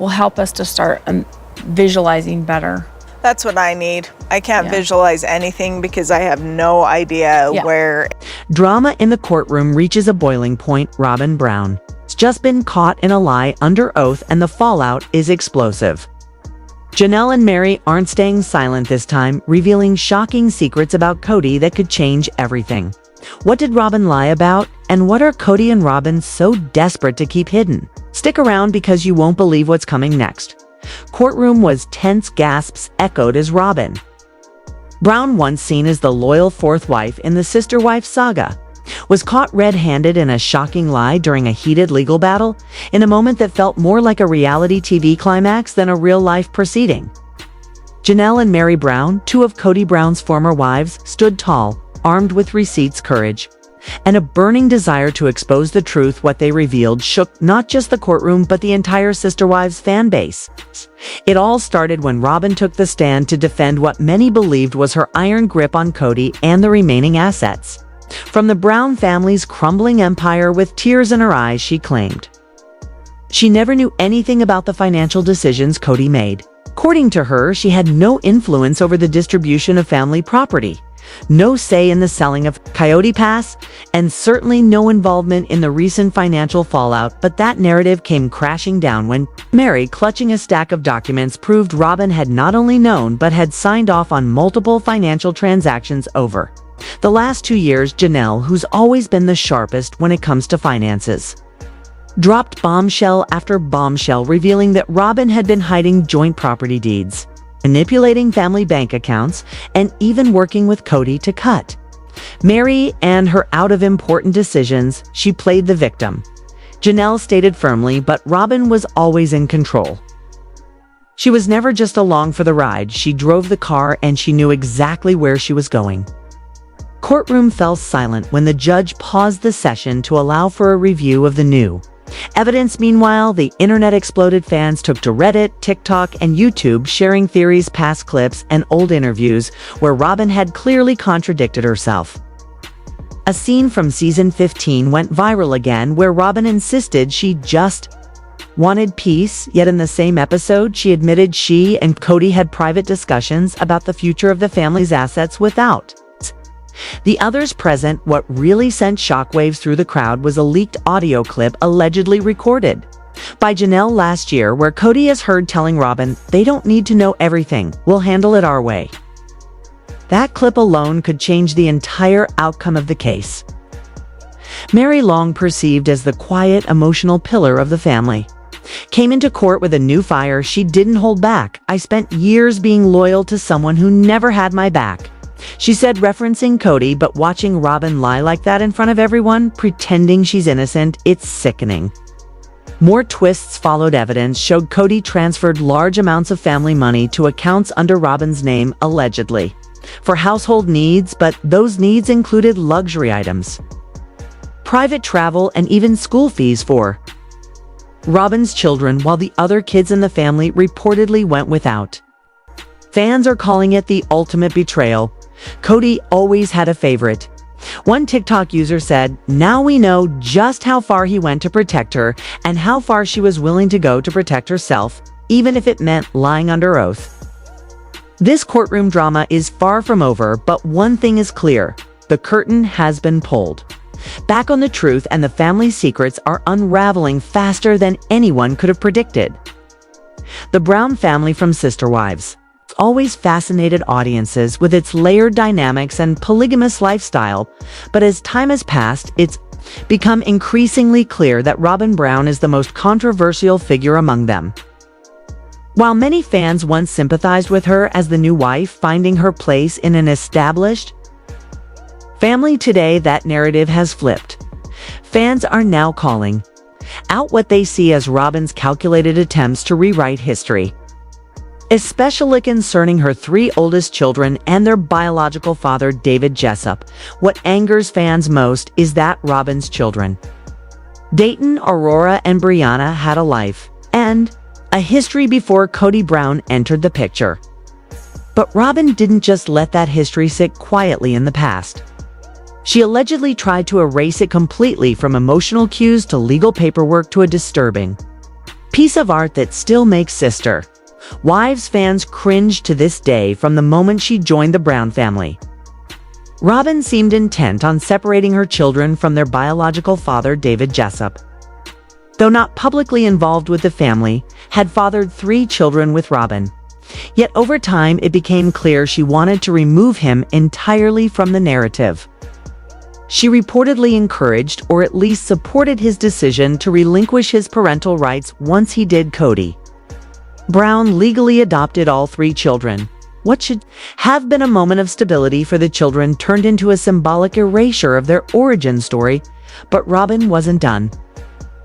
will help us to start visualizing better. That's what I need. I can't visualize anything because I have no idea where. Drama in the courtroom reaches a boiling point. Robyn Brown has just been caught in a lie under oath, and the fallout is explosive. Janelle and Meri aren't staying silent this time, revealing shocking secrets about Kody that could change everything. What did Robyn lie about, and what are Kody and Robyn so desperate to keep hidden? Stick around because you won't believe what's coming next. Courtroom was tense. Gasps echoed as Robyn Brown, once seen as the loyal fourth wife in the sister-wife saga, was caught red-handed in a shocking lie during a heated legal battle, in a moment that felt more like a reality TV climax than a real-life proceeding. Janelle and Meri Brown, two of Kody Brown's former wives, stood tall, armed with receipts, courage, and a burning desire to expose the truth. What they revealed shook not just the courtroom but the entire Sister Wives fan base. It all started when Robyn took the stand to defend what many believed was her iron grip on Kody and the remaining assets. From the Brown family's crumbling empire, with tears in her eyes, she claimed she never knew anything about the financial decisions Kody made. According to her, she had no influence over the distribution of family property, no say in the selling of Coyote Pass, and certainly no involvement in the recent financial fallout. But that narrative came crashing down when Meri, clutching a stack of documents, proved Robyn had not only known but had signed off on multiple financial transactions over the last 2 years. Janelle, who's always been the sharpest when it comes to finances, dropped bombshell after bombshell, revealing that Robyn had been hiding joint property deeds, manipulating family bank accounts, and even working with Kody to cut Meri and her out of important decisions. She played the victim, Janelle stated firmly, but Robyn was always in control. She was never just along for the ride. She drove the car and she knew exactly where she was going. Courtroom fell silent when the judge paused the session to allow for a review of the new evidence. Meanwhile, the internet exploded. Fans took to Reddit, TikTok, and YouTube, sharing theories, past clips, and old interviews where Robyn had clearly contradicted herself. A scene from season 15 went viral again, where Robyn insisted she just wanted peace, yet in the same episode she admitted she and Kody had private discussions about the future of the family's assets without the others present. What really sent shockwaves through the crowd was a leaked audio clip allegedly recorded by Janelle last year, where Kody is heard telling Robyn, "They don't need to know everything, we'll handle it our way." That clip alone could change the entire outcome of the case. Meri, long perceived as the quiet, emotional pillar of the family, came into court with a new fire. She didn't hold back. "I spent years being loyal to someone who never had my back," she said, referencing Kody. But watching Robyn lie like that in front of everyone, pretending she's innocent, it's sickening. More twists followed. Evidence showed Kody transferred large amounts of family money to accounts under Robyn's name, allegedly for household needs, but those needs included luxury items, private travel, and even school fees for Robyn's children, while the other kids in the family reportedly went without. Fans are calling it the ultimate betrayal. Kody always had a favorite. One TikTok user said, "Now we know just how far he went to protect her and how far she was willing to go to protect herself, even if it meant lying under oath." This courtroom drama is far from over, but one thing is clear: the curtain has been pulled back on the truth, and the family's secrets are unraveling faster than anyone could have predicted. The Brown family from Sister Wives always fascinated audiences with its layered dynamics and polygamous lifestyle, but as time has passed, it's become increasingly clear that Robyn Brown is the most controversial figure among them. While many fans once sympathized with her as the new wife, finding her place in an established family, today that narrative has flipped. Fans are now calling out what they see as Robyn's calculated attempts to rewrite history, especially concerning her 3 oldest children and their biological father, David Jessup. What angers fans most is that Robyn's children, Dayton, Aurora, and Brianna, had a life and a history before Kody Brown entered the picture. But Robyn didn't just let that history sit quietly in the past. She allegedly tried to erase it completely, from emotional cues to legal paperwork to a disturbing Piece of art that still makes sister. Wives fans cringe to this day from the moment she joined the Brown family. Robyn seemed intent on separating her children from their biological father, David Jessup. Though not publicly involved with the family, had fathered 3 children with Robyn. Yet over time, it became clear she wanted to remove him entirely from the narrative. She reportedly encouraged or at least supported his decision to relinquish his parental rights once he did Kody. Brown legally adopted all 3 children. What should have been a moment of stability for the children turned into a symbolic erasure of their origin story, but Robyn wasn't done.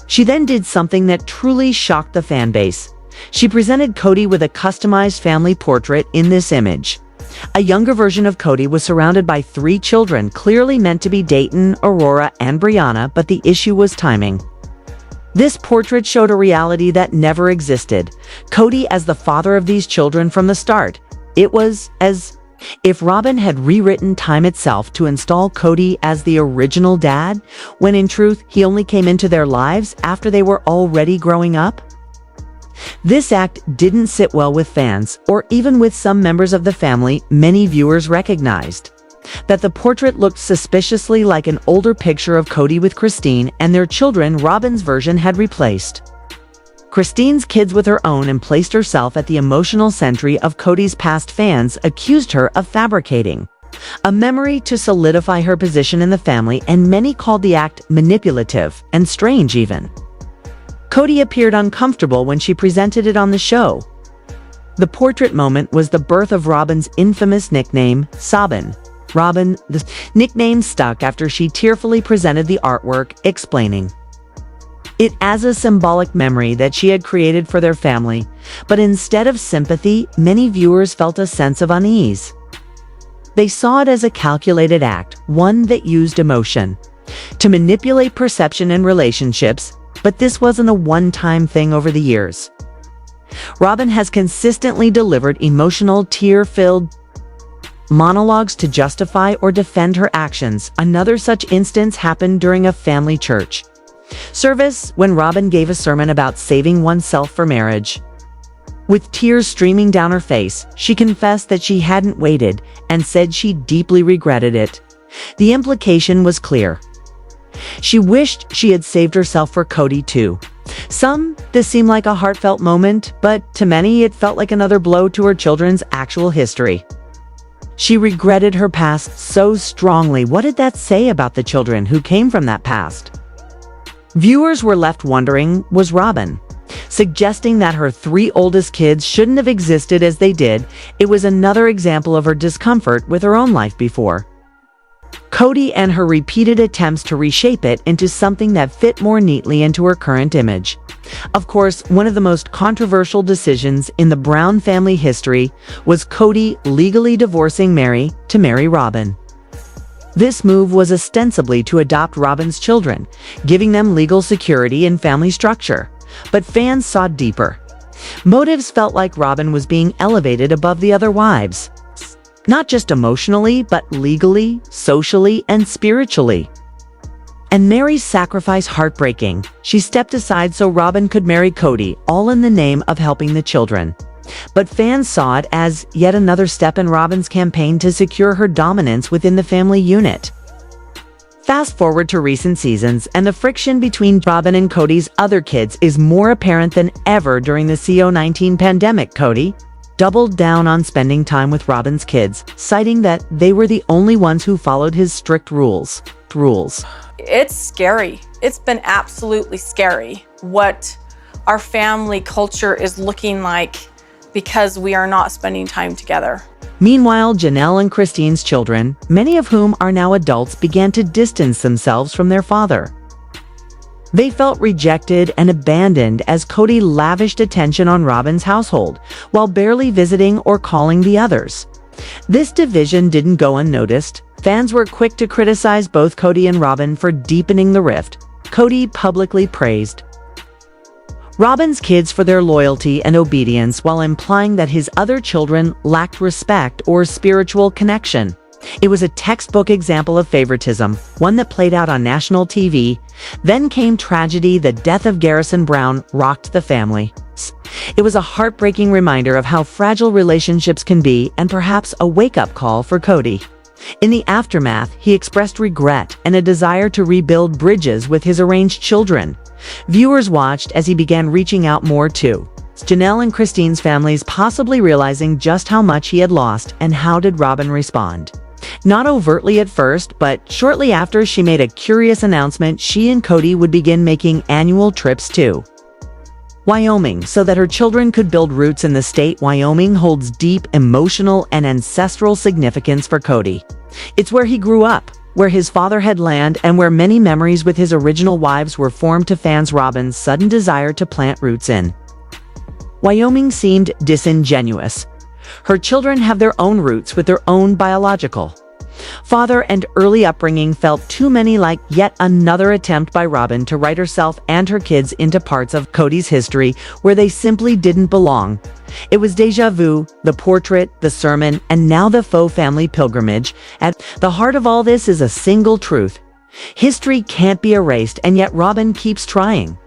She then did something that truly shocked the fan base. She presented Kody with a customized family portrait in this image. A younger version of Kody was surrounded by 3 children, clearly meant to be Dayton, Aurora, and Brianna, but the issue was timing. This portrait showed a reality that never existed. Kody as the father of these children from the start. It was as if Robyn had rewritten time itself to install Kody as the original dad, when in truth he only came into their lives after they were already growing up. This act didn't sit well with fans, or even with some members of the family. Many viewers recognized that the portrait looked suspiciously like an older picture of Kody with Christine and their children Robyn's version had replaced. Christine's kids with her own and placed herself at the emotional center of Kody's past. Fans accused her of fabricating a memory to solidify her position in the family, and many called the act manipulative and strange even. Kody appeared uncomfortable when she presented it on the show. The portrait moment was the birth of Robyn's infamous nickname, Sobin. Robyn, the nickname stuck after she tearfully presented the artwork, explaining it as a symbolic memory that she had created for their family, but instead of sympathy, many viewers felt a sense of unease. They saw it as a calculated act, one that used emotion to manipulate perception and relationships, but this wasn't a one-time thing over the years. Robyn has consistently delivered emotional, tear-filled monologues to justify or defend her actions. Another such instance happened during a family church service when Robyn gave a sermon about saving oneself for marriage. With tears streaming down her face, she confessed that she hadn't waited and said she deeply regretted it. The implication was clear. She wished she had saved herself for Kody too. Some, this seemed like a heartfelt moment, but to many it felt like another blow to her children's actual history. She regretted her past so strongly. What did that say about the children who came from that past? Viewers were left wondering, was Robyn suggesting that her 3 oldest kids shouldn't have existed as they did? It was another example of her discomfort with her own life before Kody and her repeated attempts to reshape it into something that fit more neatly into her current image. Of course, one of the most controversial decisions in the Brown family history was Kody legally divorcing Meri to marry Robyn. This move was ostensibly to adopt Robyn's children, giving them legal security and family structure. But fans saw deeper. Motives felt like Robyn was being elevated above the other wives, not just emotionally, but legally, socially, and spiritually. And Meri's sacrifice heartbreaking. She stepped aside so Robyn could marry Kody, all in the name of helping the children. But fans saw it as yet another step in Robyn's campaign to secure her dominance within the family unit. Fast forward to recent seasons, and the friction between Robyn and Kody's other kids is more apparent than ever during the COVID-19 pandemic. Kody doubled down on spending time with Robyn's kids, citing that they were the only ones who followed his strict rules. It's scary. It's been absolutely scary what our family culture is looking like because we are not spending time together. Meanwhile, Janelle and Christine's children, many of whom are now adults, began to distance themselves from their father. They felt rejected and abandoned as Kody lavished attention on Robyn's household, while barely visiting or calling the others. This division didn't go unnoticed. Fans were quick to criticize both Kody and Robyn for deepening the rift. Kody publicly praised Robyn's kids for their loyalty and obedience, while implying that his other children lacked respect or spiritual connection. It was a textbook example of favoritism, one that played out on national TV. Then came tragedy. The death of Garrison Brown rocked the family. It was a heartbreaking reminder of how fragile relationships can be, and perhaps a wake-up call for Kody. In the aftermath, he expressed regret and a desire to rebuild bridges with his arranged children. Viewers watched as he began reaching out more too. Janelle and Christine's families possibly realizing just how much he had lost. And how did Robyn respond? Not overtly at first, but shortly after, she made a curious announcement. She and Kody would begin making annual trips to Wyoming so that her children could build roots in the state. Wyoming holds deep emotional and ancestral significance for Kody. It's where he grew up, where his father had land, and where many memories with his original wives were formed. To fans, Robyn's sudden desire to plant roots in Wyoming seemed disingenuous. Her children have their own roots with their own biological father, and early upbringing felt too many like yet another attempt by Robyn to write herself and her kids into parts of Kody's history where they simply didn't belong. It was déjà vu, the portrait, the sermon, and now the faux family pilgrimage. At the heart of all this is a single truth: history can't be erased, and yet Robyn keeps trying.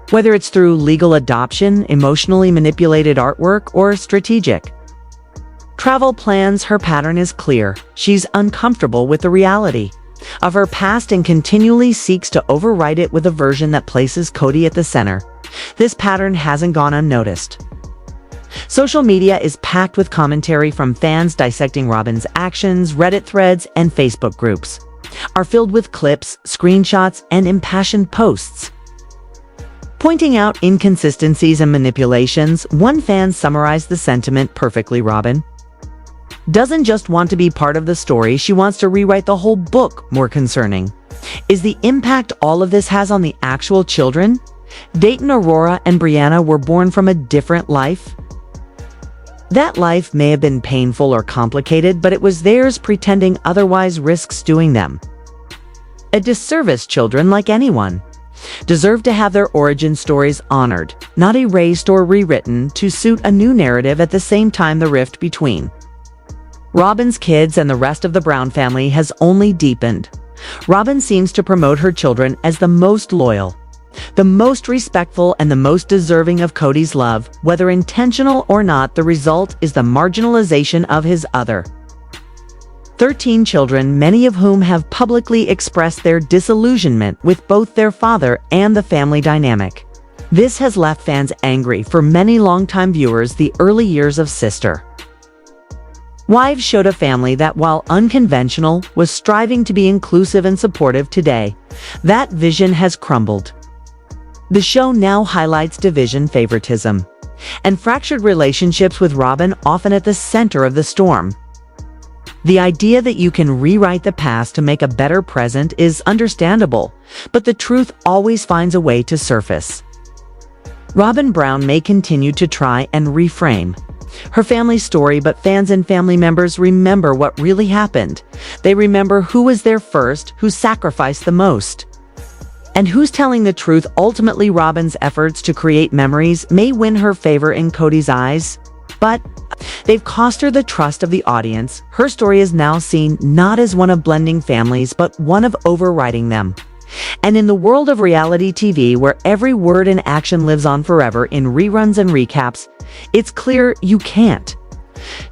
Whether it's through legal adoption, emotionally manipulated artwork, or strategic travel plans, her pattern is clear. She's uncomfortable with the reality of her past and continually seeks to overwrite it with a version that places Kody at the center. This pattern hasn't gone unnoticed. Social media is packed with commentary from fans dissecting Robyn's actions. Reddit threads and Facebook groups are filled with clips, screenshots, and impassioned posts pointing out inconsistencies and manipulations. One fan summarized the sentiment perfectly: Robyn doesn't just want to be part of the story, she wants to rewrite the whole book. More concerning is the impact all of this has on the actual children. Dayton, Aurora, and Brianna were born from a different life. That life may have been painful or complicated, but it was theirs. Pretending otherwise risks doing them a disservice. Children, like anyone, deserve to have their origin stories honored, not erased or rewritten to suit a new narrative. At the same time, the rift between Robyn's kids and the rest of the Brown family has only deepened. Robyn seems to promote her children as the most loyal, the most respectful, and the most deserving of Kody's love. Whether intentional or not, the result is the marginalization of his other 13 children, many of whom have publicly expressed their disillusionment with both their father and the family dynamic. This has left fans angry. For many longtime viewers, the early years of Sister Wives showed a family that, while unconventional, was striving to be inclusive and supportive. Today, that vision has crumbled. The show now highlights division, favoritism, and fractured relationships, with Robyn often at the center of the storm. The idea that you can rewrite the past to make a better present is understandable, but the truth always finds a way to surface. Robyn Brown may continue to try and reframe her family's story, but fans and family members remember what really happened. They remember who was there first, who sacrificed the most, and who's telling the truth. Ultimately, Robyn's efforts to create memories may win her favor in Kody's eyes, but they've cost her the trust of the audience. Her story is now seen not as one of blending families, but one of overriding them. And in the world of reality TV, where every word and action lives on forever in reruns and recaps, it's clear you can't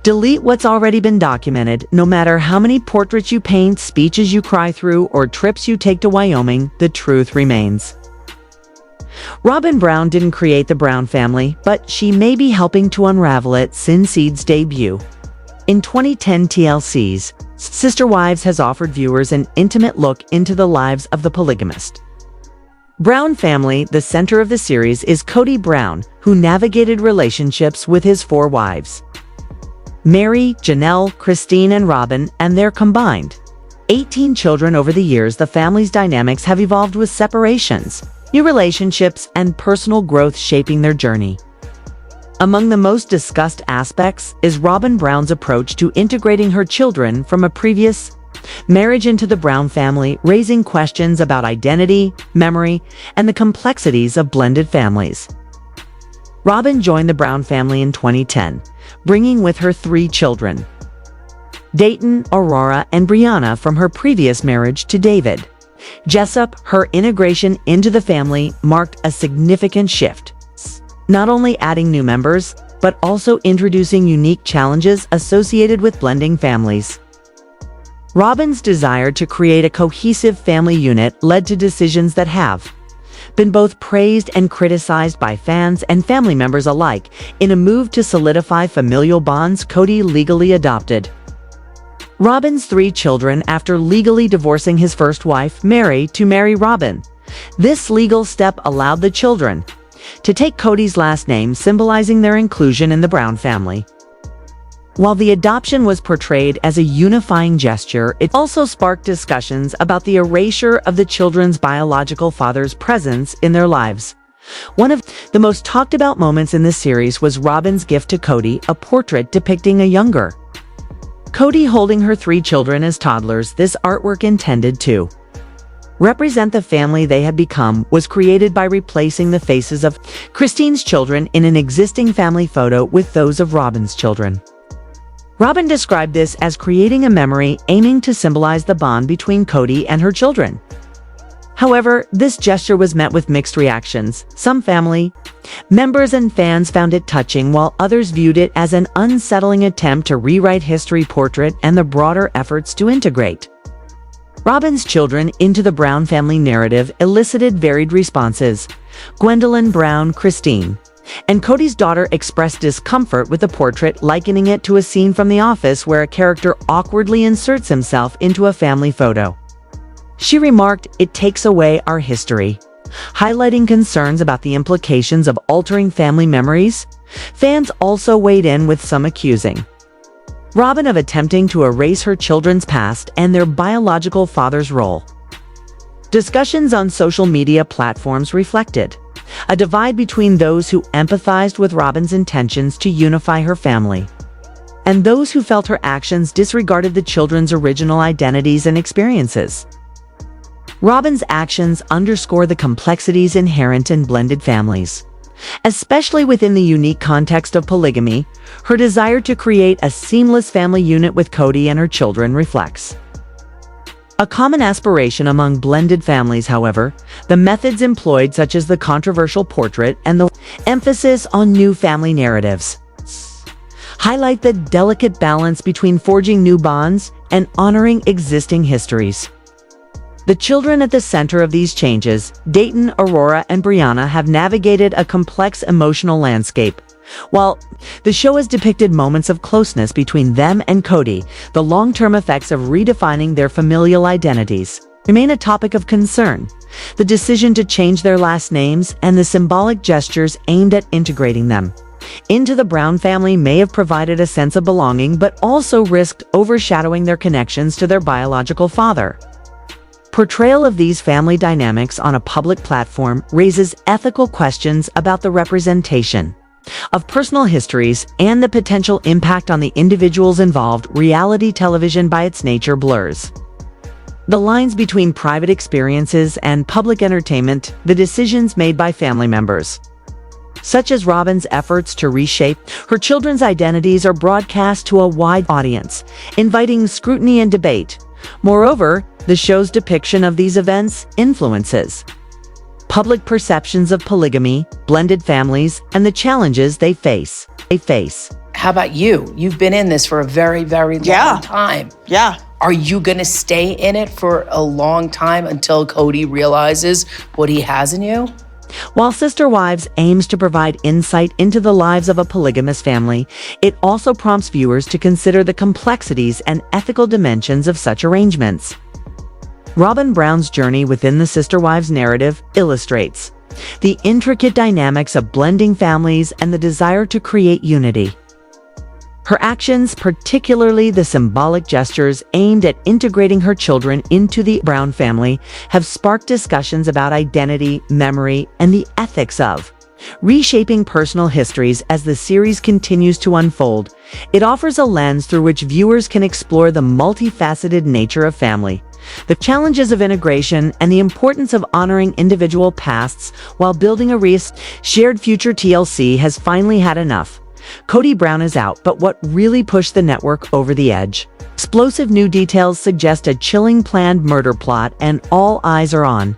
delete what's already been documented. No matter how many portraits you paint, speeches you cry through, or trips you take to Wyoming, the truth remains. Robyn Brown didn't create the Brown family, but she may be helping to unravel it. Since Seed's debut in 2010, TLC's Sister Wives has offered viewers an intimate look into the lives of the polygamist Brown family. The center of the series is Kody Brown, who navigated relationships with his 4 wives: Meri, Janelle, Christine, and Robyn, and their combined 18 children. Over the years, the family's dynamics have evolved, with separations, new relationships, and personal growth shaping their journey. Among the most discussed aspects is Robyn Brown's approach to integrating her children from a previous marriage into the Brown family, raising questions about identity, memory, and the complexities of blended families. Robyn joined the Brown family in 2010, bringing with her 3 children: Dayton, Aurora, and Brianna, from her previous marriage to David. Jessup, her integration into the family marked a significant shift, not only adding new members, but also introducing unique challenges associated with blending families. Robyn's desire to create a cohesive family unit led to decisions that have been both praised and criticized by fans and family members alike. In a move to solidify familial bonds, Kody legally adopted Robyn's 3 children after legally divorcing his first wife, Meri, to marry Robyn. This legal step allowed the children to take Kody's last name, symbolizing their inclusion in the Brown family. While the adoption was portrayed as a unifying gesture, it also sparked discussions about the erasure of the children's biological father's presence in their lives. One of the most talked about moments in this series was Robyn's gift to Kody, a portrait depicting a younger Kody holding her 3 children as toddlers. This artwork, intended to represent the family they had become, was created by replacing the faces of Christine's children in an existing family photo with those of Robyn's children. Robyn described this as creating a memory aiming to symbolize the bond between Kody and her children. However, this gesture was met with mixed reactions. Some family members and fans found it touching, while others viewed it as an unsettling attempt to rewrite history. Portrait and the broader efforts to integrate Robyn's children into the Brown family narrative elicited varied responses. Gwendolyn Brown, Christine, and Kody's daughter expressed discomfort with the portrait, likening it to a scene from The Office where a character awkwardly inserts himself into a family photo. She remarked, "It takes away our history," highlighting concerns about the implications of altering family memories. Fans also weighed in, with some accusing Robyn of attempting to erase her children's past and their biological father's role. Discussions on social media platforms reflected a divide between those who empathized with Robyn's intentions to unify her family and those who felt her actions disregarded the children's original identities and experiences. Robyn's actions underscore the complexities inherent in blended families. Especially within the unique context of polygamy, her desire to create a seamless family unit with Kody and her children reflects a common aspiration among blended families. However, the methods employed, such as the controversial portrait and the emphasis on new family narratives, highlight the delicate balance between forging new bonds and honoring existing histories. The children at the center of these changes, Dayton, Aurora, and Brianna, have navigated a complex emotional landscape. While the show has depicted moments of closeness between them and Kody, the long-term effects of redefining their familial identities remain a topic of concern. The decision to change their last names and the symbolic gestures aimed at integrating them into the Brown family may have provided a sense of belonging, but also risked overshadowing their connections to their biological father. Portrayal of these family dynamics on a public platform raises ethical questions about the representation of personal histories and the potential impact on the individuals involved. Reality television, by its nature, blurs the lines between private experiences and public entertainment. The decisions made by family members, such as Robyn's efforts to reshape her children's identities, are broadcast to a wide audience, inviting scrutiny and debate. Moreover, the show's depiction of these events influences public perceptions of polygamy, blended families, and the challenges they face. How about you? You've been in this for a very, very long time. Yeah. Are you going to stay in it for a long time until Kody realizes what he has in you? While Sister Wives aims to provide insight into the lives of a polygamous family, it also prompts viewers to consider the complexities and ethical dimensions of such arrangements. Robyn Brown's journey within the Sister Wives narrative illustrates the intricate dynamics of blending families and the desire to create unity. Her actions, particularly the symbolic gestures aimed at integrating her children into the Brown family, have sparked discussions about identity, memory, and the ethics of reshaping personal histories. As the series continues to unfold, it offers a lens through which viewers can explore the multifaceted nature of family, the challenges of integration, and the importance of honoring individual pasts while building a shared future. TLC has finally had enough. Kody Brown is out, but what really pushed the network over the edge? Explosive new details suggest a chilling planned murder plot, and all eyes are on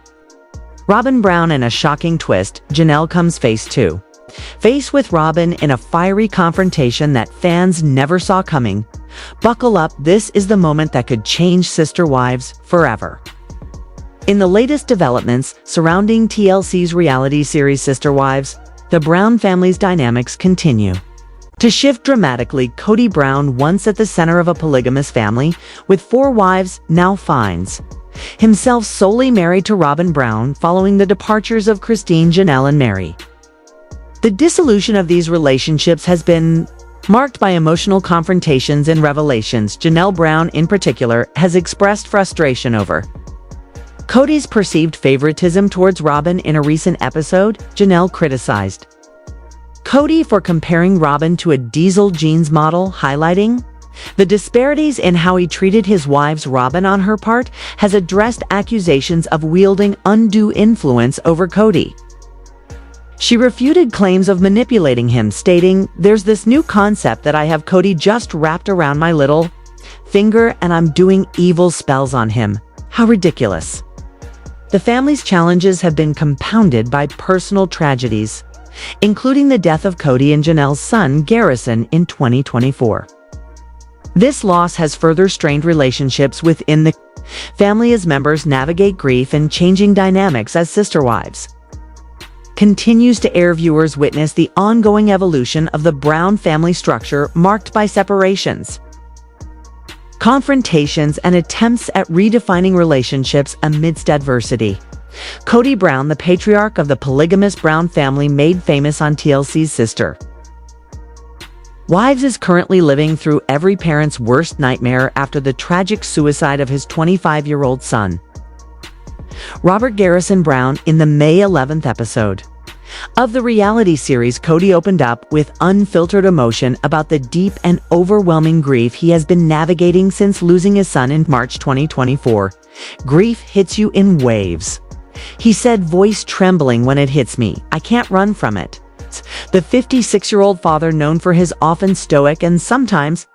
Robyn Brown. In a shocking twist, Janelle comes face with Robyn in a fiery confrontation that fans never saw coming. Buckle up, this is the moment that could change sister wives forever. In the latest developments surrounding TLC's reality series Sister Wives, the Brown family's dynamics continue to shift dramatically. Kody Brown, once at the center of a polygamous family with 4 wives, now finds himself solely married to Robyn Brown following the departures of Christine, Janelle, and Meri. The dissolution of these relationships has been marked by emotional confrontations and revelations. Janelle Brown, in particular, has expressed frustration over Kody's perceived favoritism towards Robyn. In a recent episode, Janelle criticized Kody for comparing Robyn to a diesel jeans model, highlighting the disparities in how he treated his wives. Robyn, on her part, has addressed accusations of wielding undue influence over Kody. She refuted claims of manipulating him, stating, "There's this new concept that I have Kody just wrapped around my little finger and I'm doing evil spells on him. How ridiculous." The family's challenges have been compounded by personal tragedies, including the death of Kody and Janelle's son, Garrison, in 2024. This loss has further strained relationships within the family as members navigate grief and changing dynamics as sister wives continues to air. Viewers witness the ongoing evolution of the Brown family structure, marked by separations, confrontations, and attempts at redefining relationships amidst adversity. Kody Brown, the patriarch of the polygamous Brown family made famous on TLC's Sister Wives, is currently living through every parent's worst nightmare after the tragic suicide of his 25-year-old son, Robert Garrison Brown. In the May 11th episode of the reality series, Kody opened up with unfiltered emotion about the deep and overwhelming grief he has been navigating since losing his son in March 2024. "Grief hits you in waves," he said, voice trembling. "When it hits me, I can't run from it." The 56-year-old father, known for his often stoic and sometimes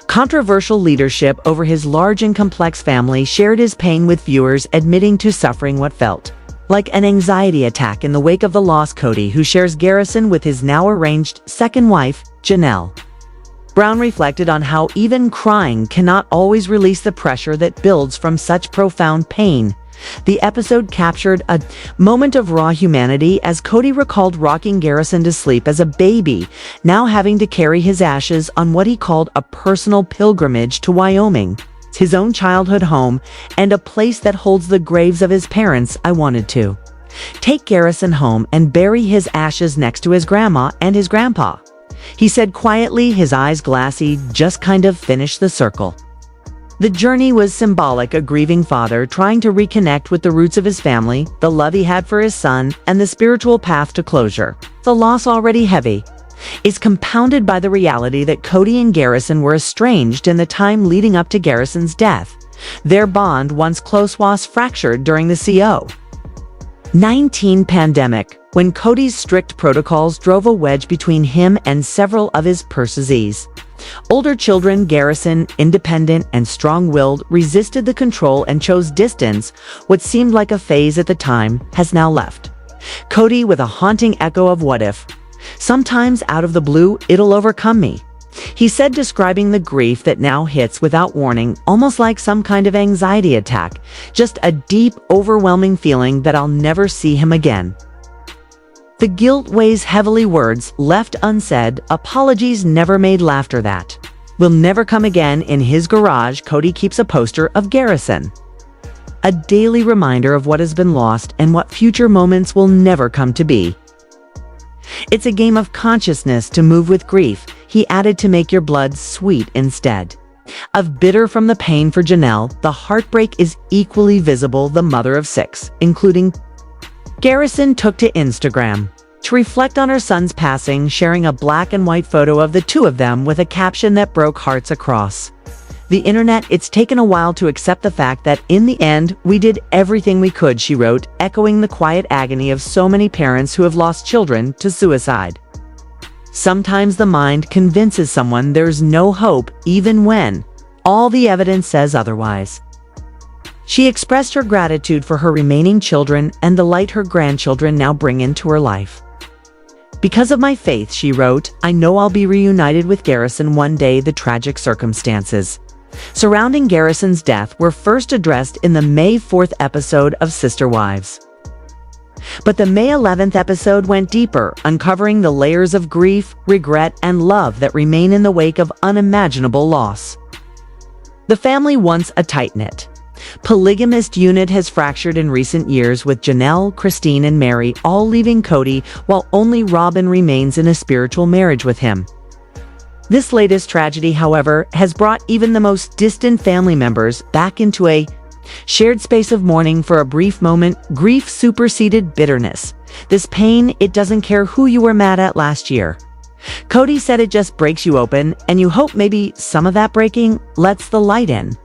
controversial leadership over his large and complex family, shared his pain with viewers, admitting to suffering what felt like an anxiety attack in the wake of the loss. Kody, who shares Garrison with his now estranged second wife, Janelle Brown, reflected on how even crying cannot always release the pressure that builds from such profound pain. The episode captured a moment of raw humanity as Kody recalled rocking Garrison to sleep as a baby, now having to carry his ashes on what he called a personal pilgrimage to Wyoming, his own childhood home, and a place that holds the graves of his parents. "I wanted to take Garrison home and bury his ashes next to his grandma and his grandpa," he said quietly, his eyes glassy. "Just kind of finished the circle." The journey was symbolic, a grieving father trying to reconnect with the roots of his family, the love he had for his son, and the spiritual path to closure. The loss, already heavy, is compounded by the reality that Kody and Garrison were estranged in the time leading up to Garrison's death. Their bond, once close, was fractured during the COVID-19 pandemic, when Kody's strict protocols drove a wedge between him and several of his persees. Older children, Garrison, independent and strong-willed, resisted the control and chose distance. What seemed like a phase at the time has now left Kody with a haunting echo of "what if? Sometimes out of the blue, it'll overcome me," he said, describing the grief that now hits without warning, almost like some kind of anxiety attack. "Just a deep, overwhelming feeling that I'll never see him again. The guilt weighs heavily, words left unsaid, apologies never made, laughter that will never come again." In his garage, Kody keeps a poster of Garrison, a daily reminder of what has been lost and what future moments will never come to be. "It's a game of consciousness to move with grief," he added, "to make your blood sweet instead of bitter." From the pain for Janelle, the heartbreak is equally visible. The mother of 6, including Garrison, took to Instagram to reflect on her son's passing, sharing a black and white photo of the two of them with a caption that broke hearts across the internet. "It's taken a while to accept the fact that in the end, we did everything we could," she wrote, echoing the quiet agony of so many parents who have lost children to suicide. Sometimes the mind convinces someone there's no hope even when all the evidence says otherwise. She expressed her gratitude for her remaining children and the light her grandchildren now bring into her life. Because of my faith, she wrote, I know I'll be reunited with Garrison one day. The tragic circumstances surrounding Garrison's death were first addressed in the May 4th episode of Sister Wives. But the May 11th episode went deeper, uncovering the layers of grief, regret, and love that remain in the wake of unimaginable loss. The family, once a tight-knit, polygamist unit, has fractured in recent years, with Janelle, Christine, and Meri all leaving Kody, while only Robyn remains in a spiritual marriage with him. This latest tragedy, however, has brought even the most distant family members back into a shared space of mourning. For a brief moment, grief superseded bitterness. This pain, it doesn't care who you were mad at last year. Kody said it just breaks you open, and you hope maybe some of that breaking lets the light in.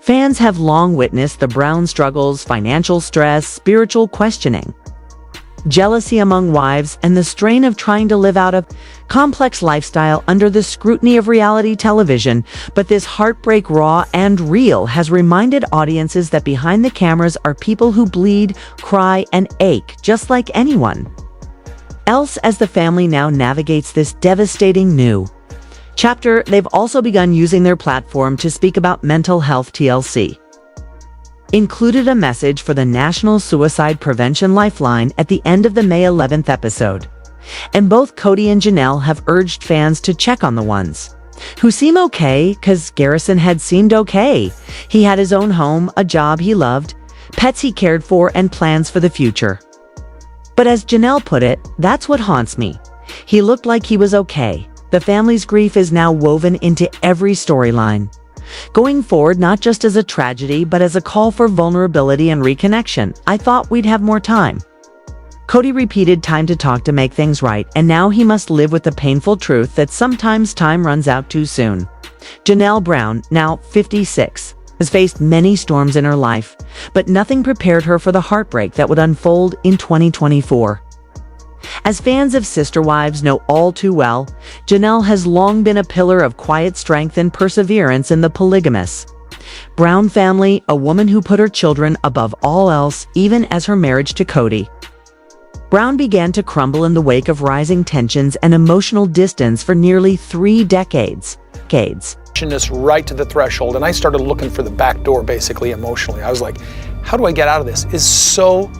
Fans have long witnessed the Brown struggles, financial stress, spiritual questioning, jealousy among wives, and the strain of trying to live out a complex lifestyle under the scrutiny of reality television. But this heartbreak, raw and real, has reminded audiences that behind the cameras are people who bleed, cry, and ache just like anyone else. As the family now navigates this devastating new chapter, they've also begun using their platform to speak about mental health. TLC included a message for the National Suicide Prevention Lifeline at the end of the May 11th episode, and both Kody and Janelle have urged fans to check on the ones who seem okay, because Garrison had seemed okay. He had his own home, a job he loved, pets he cared for, and plans for the future. But as Janelle put it, that's what haunts me. He looked like he was okay. The family's grief is now woven into every storyline, going forward, not just as a tragedy, but as a call for vulnerability and reconnection. I thought we'd have more time. Kody repeated time to talk to make things right, and now he must live with the painful truth that sometimes time runs out too soon. Janelle Brown, now 56, has faced many storms in her life, but nothing prepared her for the heartbreak that would unfold in 2024. As fans of Sister Wives know all too well, Janelle has long been a pillar of quiet strength and perseverance in the polygamous Brown family, a woman who put her children above all else, even as her marriage to Kody Brown began to crumble in the wake of rising tensions and emotional distance for nearly 3 decades. Us right to the threshold, and I started looking for the back door, basically emotionally. I was like, how do I get out of this? It's so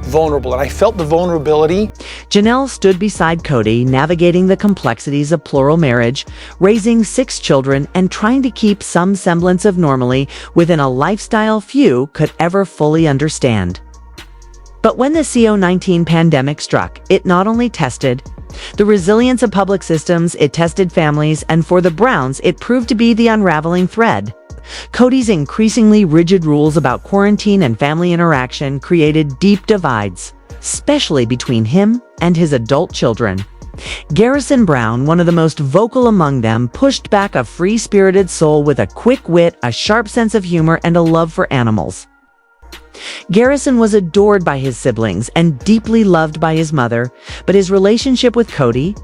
vulnerable, and I felt the vulnerability. Janelle stood beside Kody, navigating the complexities of plural marriage, raising 6 children, and trying to keep some semblance of normalcy within a lifestyle few could ever fully understand. But when the COVID-19 pandemic struck, it not only tested the resilience of public systems, it tested families, and for the Browns, it proved to be the unraveling thread. Kody's increasingly rigid rules about quarantine and family interaction created deep divides, especially between him and his adult children. Garrison Brown, one of the most vocal among them, pushed back, a free-spirited soul with a quick wit, a sharp sense of humor, and a love for animals. Garrison was adored by his siblings and deeply loved by his mother, but his relationship with Kody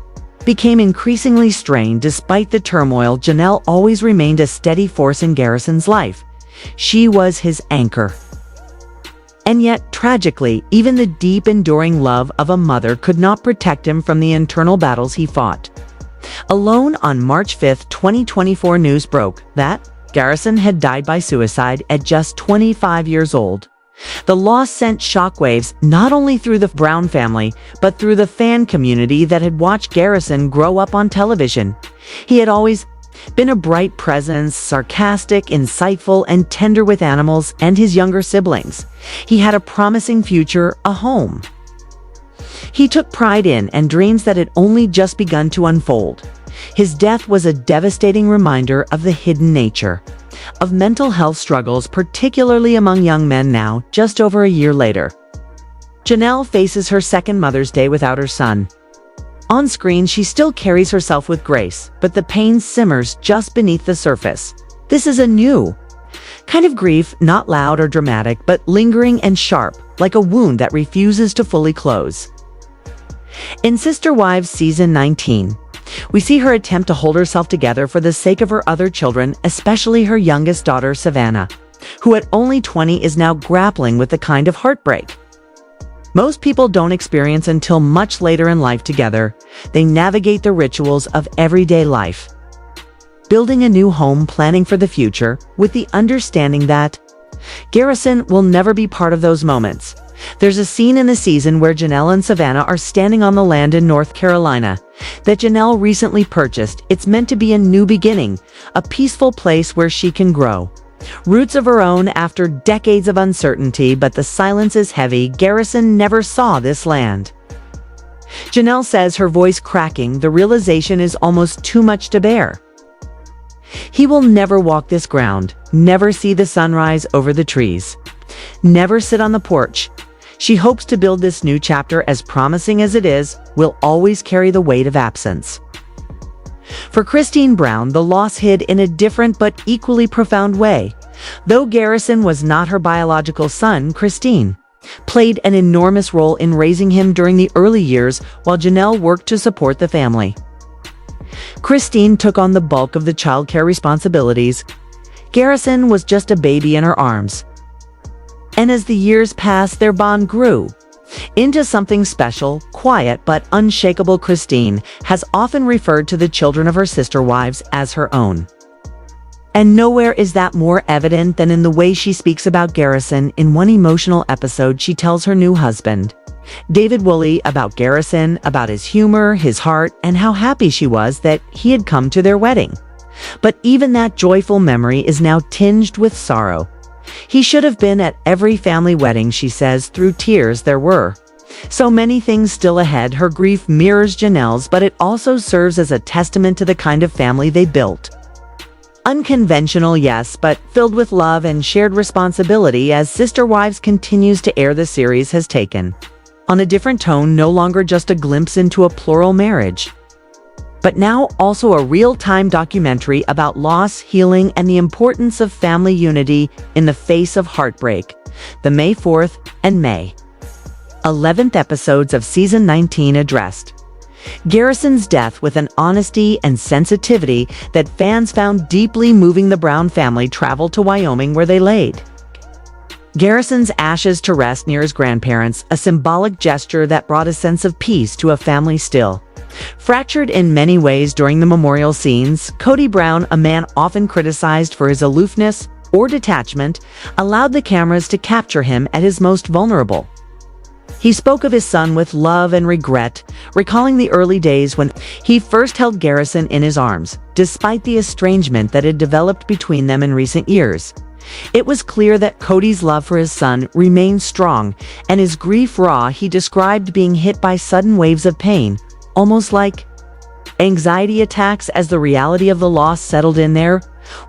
became increasingly strained. Despite the turmoil, Janelle always remained a steady force in Garrison's life. She was his anchor. And yet, tragically, even the deep, enduring love of a mother could not protect him from the internal battles he fought. Alone on March 5, 2024, news broke that Garrison had died by suicide at just 25 years old. The loss sent shockwaves not only through the Brown family, but through the fan community that had watched Garrison grow up on television. He had always been a bright presence, sarcastic, insightful, and tender with animals and his younger siblings. He had a promising future, a home he took pride in, and dreams that had only just begun to unfold. His death was a devastating reminder of the hidden nature of mental health struggles, particularly among young men now, just over a year later. Janelle faces her second Mother's Day without her son. On screen, she still carries herself with grace, but the pain simmers just beneath the surface. This is a new kind of grief, not loud or dramatic, but lingering and sharp, like a wound that refuses to fully close. In Sister Wives Season 19, we see her attempt to hold herself together for the sake of her other children, especially her youngest daughter, Savannah, who at only 20 is now grappling with the kind of heartbreak most people don't experience until much later in life together. They navigate the rituals of everyday life, building a new home, planning for the future, with the understanding that Garrison will never be part of those moments. There's a scene in the season where Janelle and Savannah are standing on the land in North Carolina that Janelle recently purchased. It's meant to be a new beginning, a peaceful place where she can grow roots of her own after decades of uncertainty, but the silence is heavy. Garrison never saw this land. Janelle says, her voice cracking, the realization is almost too much to bear. He will never walk this ground, never see the sunrise over the trees, never sit on the porch. She hopes to build this new chapter, as promising as it is, will always carry the weight of absence. For Kody Brown, the loss hid in a different but equally profound way. Though Garrison was not her biological son, Kody played an enormous role in raising him during the early years while Janelle worked to support the family. Kody took on the bulk of the childcare responsibilities. Garrison was just a baby in her arms. And as the years passed, their bond grew into something special, quiet but unshakable. Kody has often referred to the children of her sister wives as her own. And nowhere is that more evident than in the way she speaks about Garrison. In one emotional episode, she tells her new husband, David Woolley, about Garrison, about his humor, his heart, and how happy she was that he had come to their wedding. But even that joyful memory is now tinged with sorrow. He should have been at every family wedding, she says. Through tears, there were so many things still ahead. Her grief mirrors Janelle's, but it also serves as a testament to the kind of family they built. Unconventional, yes, but filled with love and shared responsibility. As Sister Wives continues to air, the series has taken on a different tone, no longer just a glimpse into a plural marriage, but now also a real-time documentary about loss, healing, and the importance of family unity in the face of heartbreak. The May 4th and May 11th episodes of Season 19 addressed Garrison's death with an honesty and sensitivity that fans found deeply moving. The Brown family traveled to Wyoming, where they laid Garrison's ashes to rest near his grandparents, a symbolic gesture that brought a sense of peace to a family still fractured in many ways. During the memorial scenes, Kody Brown, a man often criticized for his aloofness or detachment, allowed the cameras to capture him at his most vulnerable. He spoke of his son with love and regret, recalling the early days when he first held Garrison in his arms, despite the estrangement that had developed between them in recent years. It was clear that Kody's love for his son remained strong, and his grief raw. He described being hit by sudden waves of pain, almost like anxiety attacks. As the reality of the loss settled in, there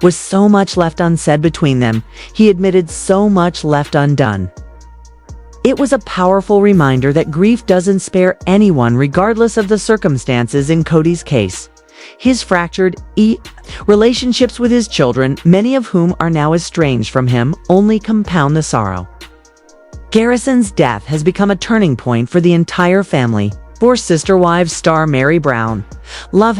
was so much left unsaid between them. He admitted so much left undone. It was a powerful reminder that grief doesn't spare anyone, regardless of the circumstances. In Kody's case, his fractured relationships with his children, many of whom are now estranged from him, only compound the sorrow. Garrison's death has become a turning point for the entire family. For Sister Wives star Meri Brown, love